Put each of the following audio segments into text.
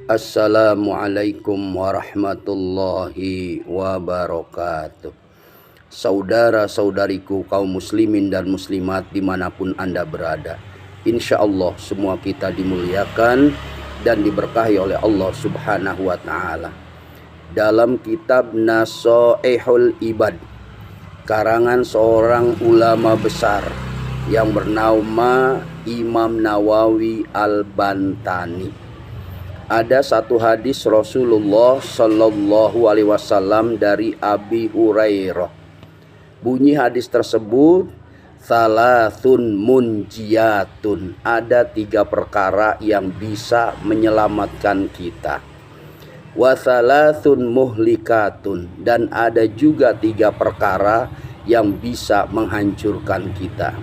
Assalamualaikum warahmatullahi wabarakatuh. Saudara-saudariku kaum muslimin dan muslimat dimanapun Anda berada, insya Allah semua kita dimuliakan dan diberkahi oleh Allah subhanahu wa ta'ala. Dalam kitab Nasoehul Ibad, karangan seorang ulama besar yang bernama Imam Nawawi Al-Bantani, ada satu hadis Rasulullah Shallallahu Alaihi Wasallam dari Abi Hurairah. Bunyi hadis tersebut, salasun munjiyatun, ada 3 perkara yang bisa menyelamatkan kita. Wa salasun muhlikatun, dan ada juga 3 perkara yang bisa menghancurkan kita.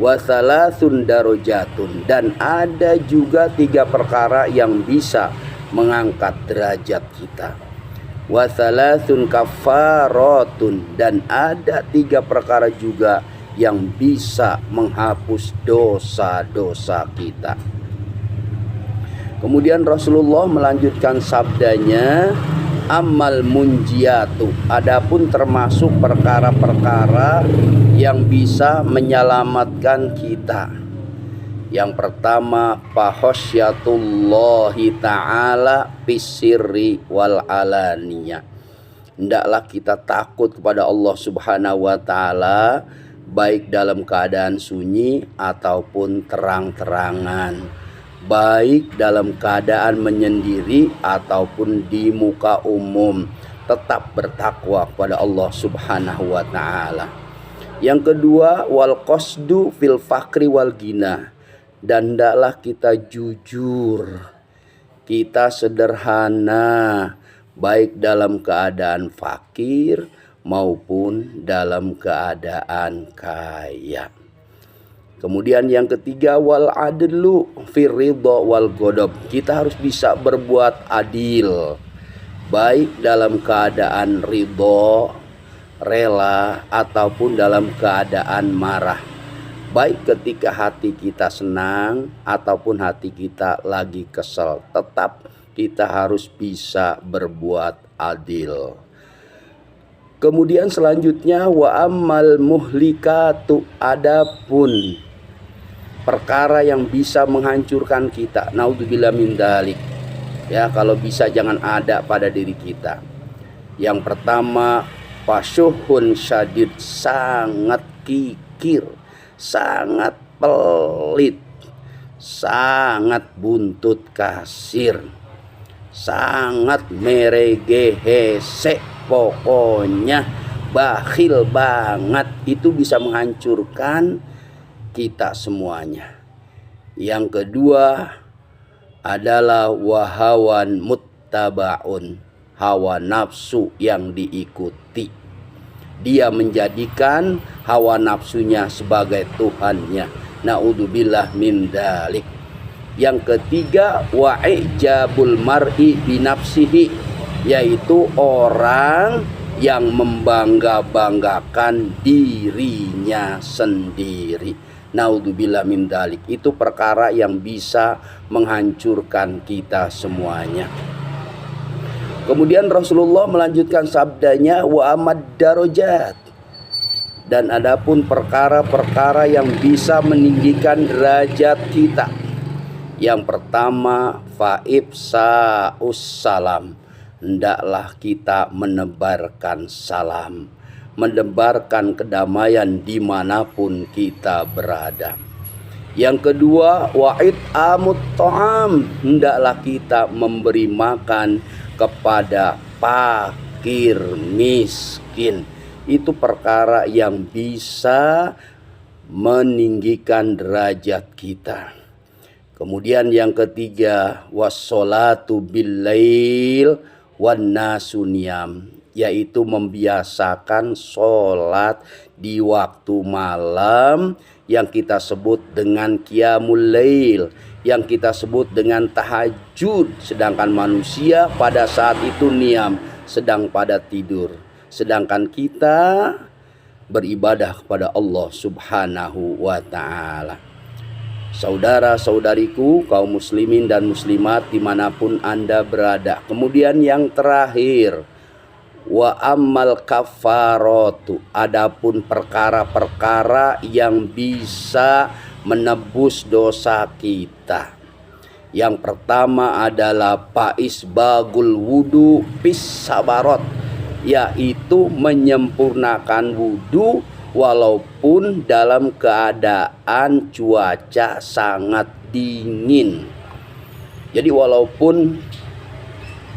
Wa salasun darajatun, dan ada juga 3 perkara yang bisa mengangkat derajat kita. Wa salasun kafaratun, dan ada 3 perkara juga yang bisa menghapus dosa-dosa kita. Kemudian Rasulullah melanjutkan sabdanya, amal munjiyatu, adapun termasuk perkara-perkara yang bisa menyelamatkan kita. Yang pertama, fahosyyatullahi ta'ala fisirri wal alaniyah. Hendaklah kita takut kepada Allah subhanahu wa ta'ala, baik dalam keadaan sunyi ataupun terang-terangan, baik dalam keadaan menyendiri ataupun di muka umum. Tetap bertakwa kepada Allah subhanahu wa ta'ala. Yang kedua, wal qasdu fil fakri wal gina, dan hendaklah kita jujur, kita sederhana, baik dalam keadaan fakir maupun dalam keadaan kaya. Kemudian yang ketiga, wal adlu fir ridha wal ghadab, kita harus bisa berbuat adil, baik dalam keadaan ridha, rela, ataupun dalam keadaan marah, baik ketika hati kita senang ataupun hati kita lagi kesel. Tetap kita harus bisa berbuat adil. Kemudian selanjutnya, wa ammal muhlikatu, adapun perkara yang bisa menghancurkan kita, naudzubillah min dzalik, ya, kalau bisa jangan ada pada diri kita. Yang pertama, fasyuhun syadid, sangat kikir, sangat pelit, sangat buntut kasir, sangat meregehese, pokoknya bakhil banget. Itu bisa menghancurkan kita semuanya. Yang kedua adalah wahawan muttabaun, hawa nafsu yang diikuti. Dia menjadikan hawa nafsunya sebagai Tuhannya. Naudzubillah min dzalik. Yang ketiga, wa ijabul mar'i binafsihi, yaitu orang yang membangga-banggakan dirinya sendiri. Naudzubillah min dzalik. Itu perkara yang bisa menghancurkan kita semuanya. Kemudian Rasulullah melanjutkan sabdanya, wa amad darajat, dan adapun perkara-perkara yang bisa meninggikan derajat kita. Yang pertama, faibsa'us salam, hendaklah kita menebarkan salam, menebarkan kedamaian dimanapun kita berada. Yang kedua, wa'id amut ta'am, hendaklah kita memberi makan kepada fakir miskin. Itu perkara yang bisa meninggikan derajat kita. Kemudian yang ketiga, wassolatu billail wan nasu niyam, yaitu membiasakan sholat di waktu malam yang kita sebut dengan qiyamul lail, yang kita sebut dengan tahajud, sedangkan manusia pada saat itu niam, sedang pada tidur. Sedangkan kita beribadah kepada Allah subhanahu wa ta'ala. Saudara-saudariku kaum muslimin dan muslimat dimanapun Anda berada. Kemudian yang terakhir, wa ammal kafaratu, adapun perkara-perkara yang bisa menebus dosa kita. Yang pertama adalah paisbagul wudu pis sabarot, yaitu menyempurnakan wudu walaupun dalam keadaan cuaca sangat dingin. Jadi walaupun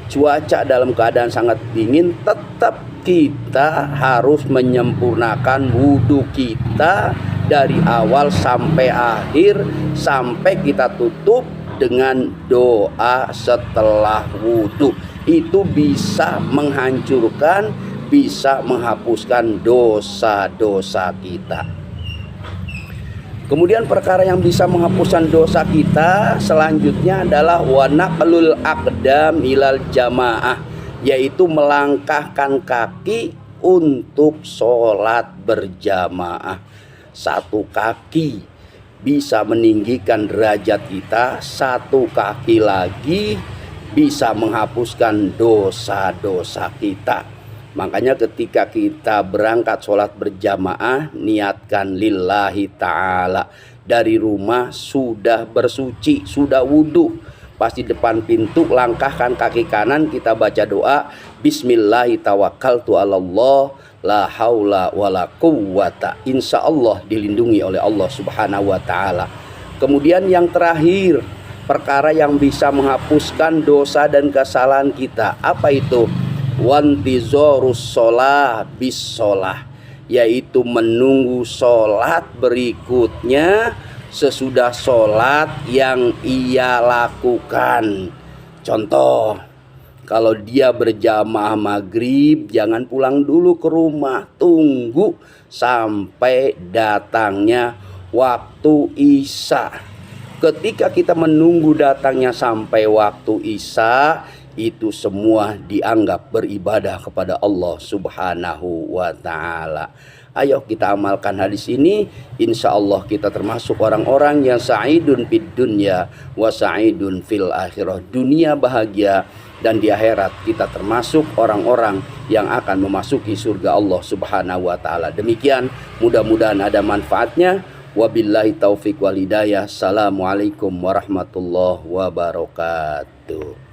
cuaca dalam keadaan sangat dingin, tetap kita harus menyempurnakan wudhu kita dari awal sampai akhir, sampai kita tutup dengan doa setelah wudhu. Itu bisa menghancurkan, bisa menghapuskan dosa-dosa kita. Kemudian perkara yang bisa menghapuskan dosa kita selanjutnya adalah wa naqlul aqdam ilal jamaah, yaitu melangkahkan kaki untuk sholat berjamaah. Satu kaki bisa meninggikan derajat kita, satu kaki lagi bisa menghapuskan dosa-dosa kita. Makanya ketika kita berangkat sholat berjamaah, niatkan lillahi ta'ala. Dari rumah sudah bersuci, sudah wudhu, pas di depan pintu langkahkan kaki kanan, kita baca doa bismillahi tawakkaltu 'alallah la haula wala quwwata. Insya Allah dilindungi oleh Allah subhanahu wa ta'ala. Kemudian yang terakhir, perkara yang bisa menghapuskan dosa dan kesalahan kita, apa itu? Wantizorus sholah bis sholah, yaitu menunggu sholat berikutnya sesudah sholat yang ia lakukan. Contoh, kalau dia berjamaah maghrib, jangan pulang dulu ke rumah, tunggu sampai datangnya waktu isya. Ketika kita menunggu datangnya sampai waktu isya, itu semua dianggap beribadah kepada Allah subhanahu wa ta'ala. Ayo kita amalkan hadis ini, insya Allah kita termasuk orang-orang yang sa'idun fid dunya wa sa'idun fil akhirah. Dunia bahagia dan di akhirat kita termasuk orang-orang yang akan memasuki surga Allah subhanahu wa ta'ala. Demikian, mudah-mudahan ada manfaatnya. Wabillahi taufiq wal hidayah. Assalamualaikum warahmatullahi wabarakatuh.